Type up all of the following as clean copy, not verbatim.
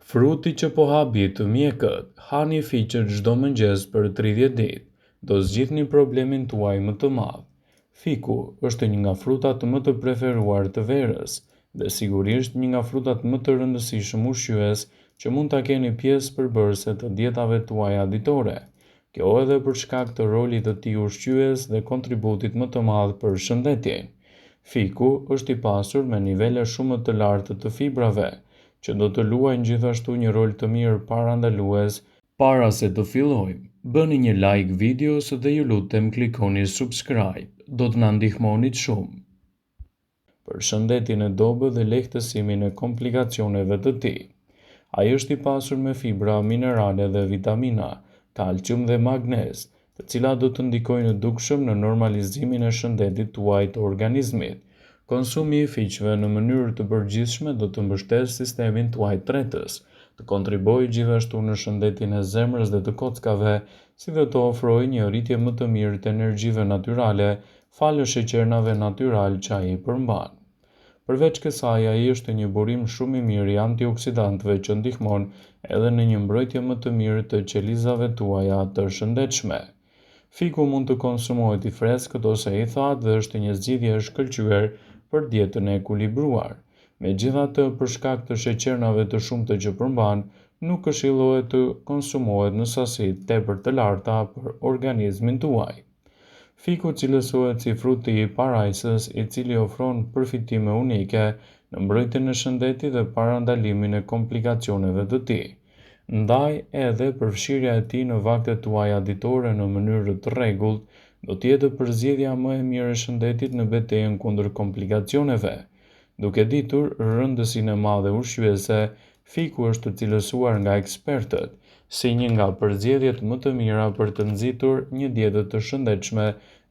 Fruti që po habi të mjekët, hani fiqet çdo mëngjes për 30 ditë, do zgjidhni problemin tuaj më të madh. Fiku është një nga frutat më të preferuar të verës dhe sigurisht një nga frutat më të rëndësishëm ushqyes që mund ta keni pjesë përbërëse të dietave tuaja ditore. Kjo edhe për shkak të rolit të tij ushqyes dhe kontributit më të madh për shëndetin. Fiku është i pasur me nivele shumë të larta të fibrave, që do të luajnë gjithashtu një rol të mirë parandalues. Para se të fillojmë, bëni një like videos dhe ju lutem klikoni subscribe, do të na ndihmonit shumë. Për shëndetin e dobët dhe lehtësimin e komplikacioneve të tij. Ai është i pasur me fibra, minerale dhe vitamina, kalcium dhe magnez, të cilat do të ndikojnë dukshëm në normalizimin e shëndetit tuaj të organizmit. Konsumi i fiqve në mënyrë të përgjithshme do të mbështetë sistemin tuaj tretës, të kontribuojë gjithashtu në shëndetin e zemrës dhe të kockave, si dhe të ofrojë një rritje më të mirë të energjive natyrale, falë sheqernave natyral që ai përmban. Përveç kësaj, ai është një burim shumë i mirë i antioksidantëve që ndihmon edhe në një mbrojtje më të mirë të qelizave tuaja të shëndetshme. Fiku mund të konsumohet i freskët ose i thatë dhe është një zgjidhje e shkëlqyer për dietën e ekuilibruar. Megjithatë, për shkak të sheqernave të shumta që përmban, nuk këshillohet të konsumohet në sasi tepër të larta për organizmin tuaj. Fiku cilësohet si fruti i parajsës, i cili ofron përfitime unike në mbrojtjen e shëndetit dhe parandalimin e komplikacioneve të tij. Ndaj edhe përfshirja e tij në vaktet tuaja ditore në mënyrë të rregullt do të jetë përzgjedhja më e mirë e shëndetit në betejën kundër komplikacioneve. Duke ditur rëndësinë e madhe ushqyese, fiku është cilësuar nga ekspertët si një nga përzgjedhjet më të mira për të nxitur një dietë të shëndetshme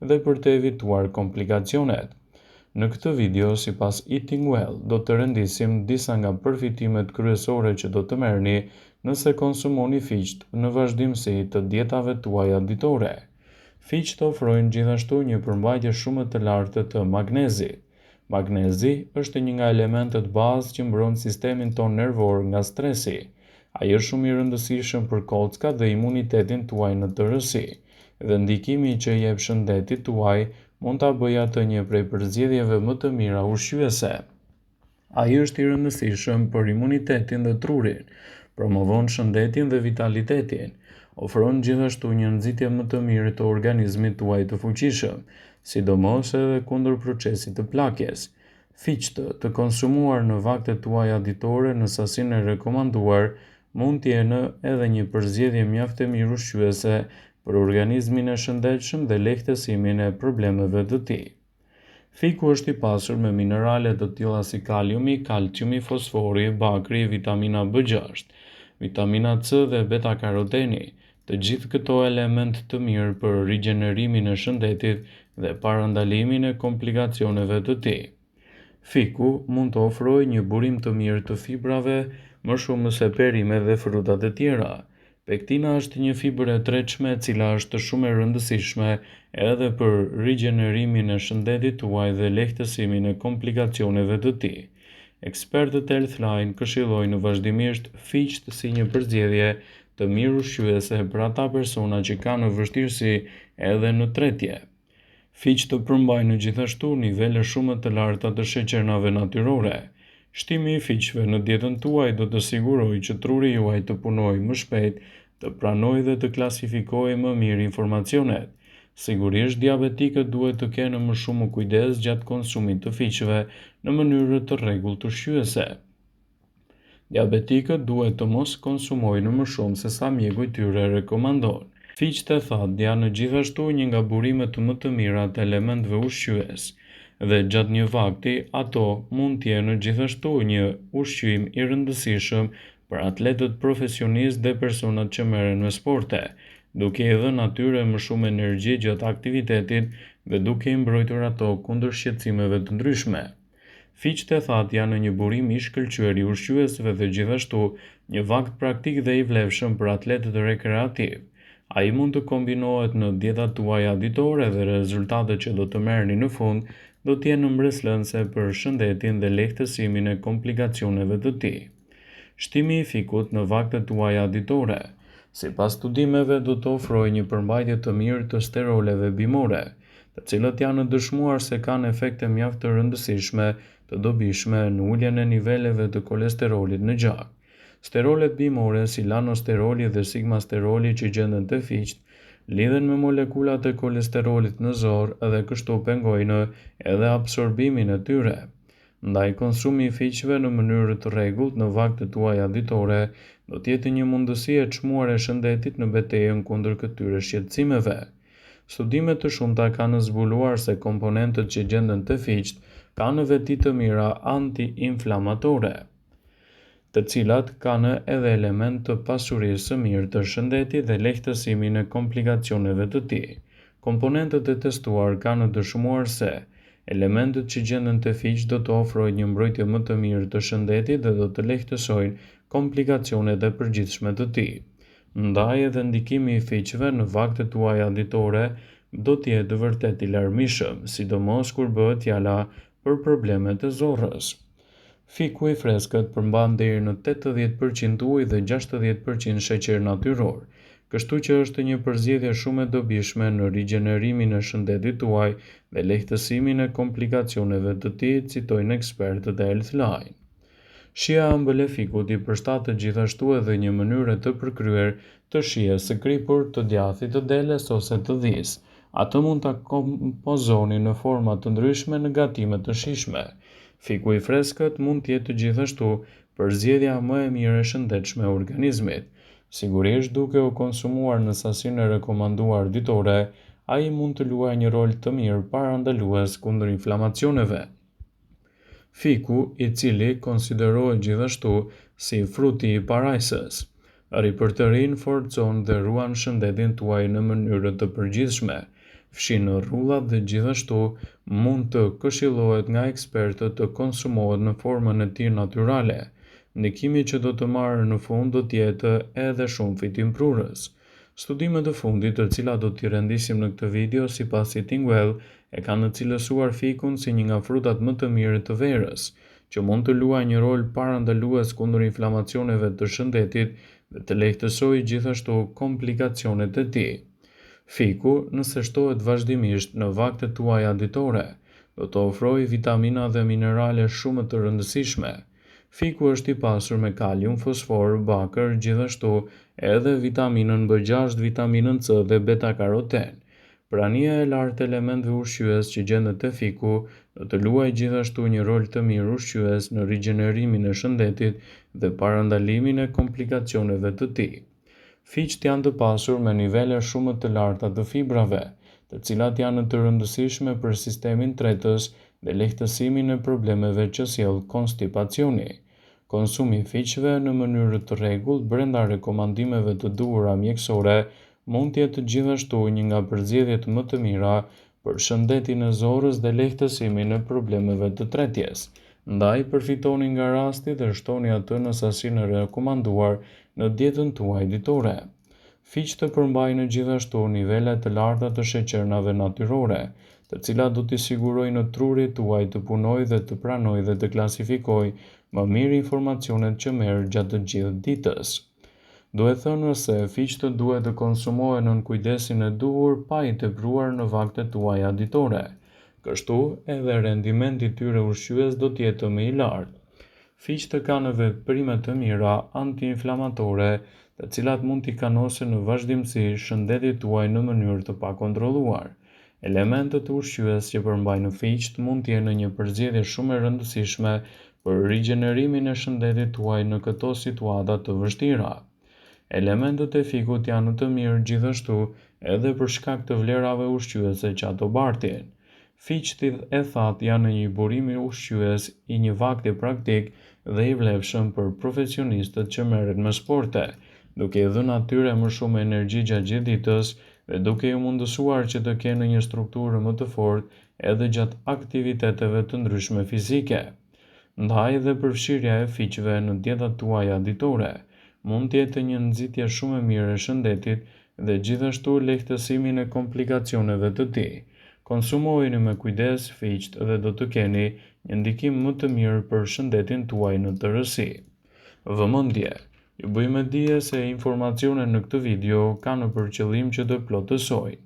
dhe për të evituar komplikacionet. Në këtë video, sipas Eating Well, do të rendisim disa nga përfitimet kryesore që do të merrni nëse konsumoni fiqt në vazhdimsi të dietave tuaja ditore. Fiqt ofrojnë gjithashtu një përmbajtje shumë të lartë të magnezit. Magnezi është një nga elementet bazë që mbron sistemin ton nervor nga stresi. Ai është shumë i rëndësishëm për kockat dhe imunitetin tuaj në tërësi, dhe ndikimi që i jep shëndetit tuaj mund ta bëjë atë një prej përzgjedhjeve më të mira ushqyese. Ai është i rëndësishëm për imunitetin dhe trurin, promovon shëndetin dhe vitalitetin, ofron gjithashtu një nxitje më të mirë të organizmit tuaj të fuqishëm, sidomos edhe kundër procesit të plakjes. Fiqt të konsumuar në vaktet tuaja ditore në sasinë e rekomanduar mund të jenë edhe një përzgjedhje mjaft e mirë ushqyese për organizmin e shëndetshëm dhe lehtësimin e problemeve të tij. Fiku është i pasur me minerale të tilla si kaliumi, kalciumi, fosfori, bakri, vitamina B6, vitamina C dhe beta-karoteni, të gjithë këto element të mirë për rigjenerimin e shëndetit dhe parandalimin e komplikacioneve të tij. Fiku mund të ofrojë një burim të mirë të fibrave, më shumë se perimet dhe frutat e tjera. Pektina është një fibër e tretshme e cila është shumë e rëndësishme edhe për rigjenerimin e shëndetit tuaj dhe lehtësimin e komplikacioneve të tij. Ekspertët e Healthline këshillojnë vazhdimisht fiqt si një përzgjedhje të mirë ushqyese për ata persona që kanë vështirësi edhe në tretje. Fiqt të përmbajnë gjithashtu nivele shumë të larta të sheqernave natyrore. Shtimi i fiqve në dietën tuaj do të sigurojë që truri juaj të punojë më shpejt, të pranojë dhe të klasifikojë më mirë informacionet. Sigurisht, diabetikët duhet të kenë më shumë kujdes gjatë konsumit të fiqve në mënyrë të rregullt ushqyese. Diabetikët duhet të mos konsumojnë më shumë se sa mjeku i tyre rekomandon. Fiqt e thatë janë gjithashtu një nga burimet më të mira të elementëve ushqyes, dhe gjatë një vakti ato mund të jenë gjithashtu një ushqim i rëndësishëm për atletët profesionistë dhe personat që merren me sporte, duke i dhënë atyre më shumë energji gjatë aktivitetit dhe duke i mbrojtur ato kundër shqetësimeve të ndryshme. Fiqt e thatë janë një burim i shkëlqyer i ushqyesve dhe gjithashtu një vakt praktik dhe i vlefshëm për atletët rekreativ. Ai mund të kombinohet në dietat tuaja ditore dhe rezultatet që do të merrni në fund do të jenë mbreslënëse për shëndetin dhe lehtësimin e komplikacioneve të tij. Shtimi i fikut në vaktet tuaja ditore. Sipas studimeve, do të ofrojë një përmbajtje të mirë të steroleve bimore, të cilët janë dëshmuar se kanë efekte mjaft të rëndësishme të dobishme në uljen e niveleve të kolesterolit në gjak. Sterolet bimore, si lanosteroli dhe sigmasteroli që gjenden te fiqt, lidhen me molekulat e kolesterolit në zor dhe kështu pengojnë edhe absorbimin e tyre. Ndaj konsumi i fiqve në mënyrë të rregullt në vaktet tuaja ditore do të jetë një mundësi e çmuar e shëndetit në betejën kundër këtyre shqetësimeve. Studime të shumta kanë zbuluar se komponentët që gjenden te fiqt kanë veti të mira anti-inflamatore, të cilat kanë edhe element të pasurisë së mirë të shëndetit dhe lehtësimin e komplikacioneve të tij. Komponentët e testuar kanë dëshmuar se elementët që gjenden te fiqt do të ofrojnë një mbrojtje më të mirë të shëndetit dhe do të lehtësojnë komplikacionet e përgjithshme të tij. Ndaj edhe ndikimi i fiqve në vaktet tuaja ditore do të jetë vërtet i larmishëm, sidomos kur bëhet fjala për problemet e zorrës. Fiku i freskët përmban deri në 80% ujë dhe 60% sheqer natyror, kështu që është një përzgjedhje shumë e dobishme në rigjenerimin e shëndetit tuaj dhe lehtësimin e komplikacioneve të tij, citojnë ekspertët e Healthline. Shija e ëmbël e fikut i përshtatet gjithashtu edhe një mënyre të përkryer të shijes së kripur, të djathit të deles ose të dhis. Atë mund ta kompozoni në forma të ndryshme në gatime të shijshme. Fiku i freskët mund të jetë gjithashtu përzgjedhja më e mirë e shëndetshme e organizmit. Sigurisht, duke u konsumuar në sasinë e rekomanduar ditore, ai mund të luajë një rol të mirë parandalues kundër inflamacioneve. Fiku, i cili konsiderohet gjithashtu si fruti i parajsës, ripërtërin forcon dhe ruan shëndetin tuaj në mënyrë të përgjithshme, fshin rrullat dhe gjithashtu mund të këshillohet nga ekspertët të konsumohet në formën e tij natyrale. Ndikimi që do të marrë në fund do të jetë edhe shumë fitimprurës. Studimet e fundit, të cilat do t'i rendisim në këtë video, sipas Eatingwell, e kanë cilësuar fikun si një nga frutat më të mirë të verës, që mund të luajë një rol parandalues kundër inflamacioneve të shëndetit dhe të lehtësojë gjithashtu komplikacionet e tij. Fiku, nëse shtohet vazhdimisht në vaktet tuaja ditore, do të ofrojë vitamina dhe minerale shumë të rëndësishme. Fiku është i pasur me kalium, fosfor, bakër, gjithashtu edhe vitaminën B6, vitaminën C dhe beta-karoten. Prania e lartë e elementëve ushqyes që gjendet te fiku do të luajë gjithashtu një rol të mirë ushqyes në rigjenerimin e shëndetit dhe parandalimin e komplikacioneve të tij. Fiqt janë të pasur me nivele shumë të larta të fibrave, të cilat janë të rëndësishme për sistemin tretës dhe lehtësimin e problemeve që sjell konstipacioni. Konsumi i fiqve në mënyrë të rregullt brenda rekomandimeve të duhura mjekësore mund të jetë gjithashtu një nga përzgjedhjet më të mira për shëndetin e zorrës dhe lehtësimin e problemeve të tretjes. Ndaj përfitoni nga rasti dhe shtoni atë në sasinë e rekomanduar në dietën tuaj ditore. Fiqt të përmbajnë gjithashtu nivele të larta të sheqernave natyrore, të cilat do t'i sigurojnë trurit tuaj të punojë dhe të pranojë dhe të klasifikojë më mirë informacionet që merr gjatë të gjithë ditës. Duhet thënë se fiqt duhet të konsumohen nën kujdesin e duhur pa i tepruar në vaktet tuaja ditore. Kështu edhe rendimenti i tyre ushqyes do të jetë më i lartë. Fiqt kanë veprime të mira anti-inflamatore, të cilat mund t'i kanosin në vazhdimsi shëndetit tuaj në mënyrë të pakontrolluar. Elementët ushqyes që përmbajnë fiqt mund të jenë një përzgjedhje shumë e rëndësishme për rigjenerimin e shëndetit tuaj në këto situata të vështira. Elementët e fikut janë të mirë gjithashtu edhe për shkak të vlerave ushqyese që ato bartin. Fiqt e thatë janë një burim ushqyes i një vakti praktik dhe i vlefshëm për profesionistët që merren me sporte, duke i dhënë atyre më shumë energji gjatë gjithë ditës dhe duke i mundësuar që të kenë një strukturë më të fortë edhe gjatë aktiviteteve të ndryshme fizike. Ndaj dhe përfshirja e fiqve në dietat tuaja ditore mund të jetë një nxitje shumë e mirë e shëndetit dhe gjithashtu lehtësimin e komplikacioneve të tij. Konsumojeni me kujdes fiqt dhe do të keni një ndikim më të mirë për shëndetin tuaj në tërësi. Vëmendje: ju bëjmë dije se informacionet në këtë video kanë për qëllim që të plotësojnë,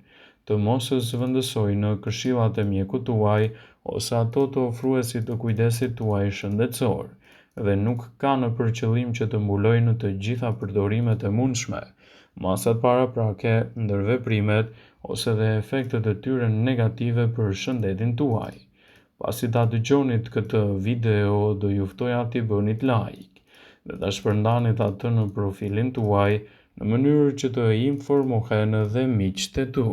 të mos zëvendësojnë këshillat e mjekut tuaj ose ato të ofruesit të kujdesit tuaj shëndetësor, dhe nuk kanë për qëllim që të mbulojnë të gjitha përdorimet e mundshme, masat paraprake, ndërveprimet ose dhe efektet e tyre negative për shëndetin tuaj. Pasi ta dëgjonit këtë video, do ju ftoja t'i bënit like dhe ta shpërndanit atë në profilin tuaj në mënyrë që të informohen dhe miqtë e tu.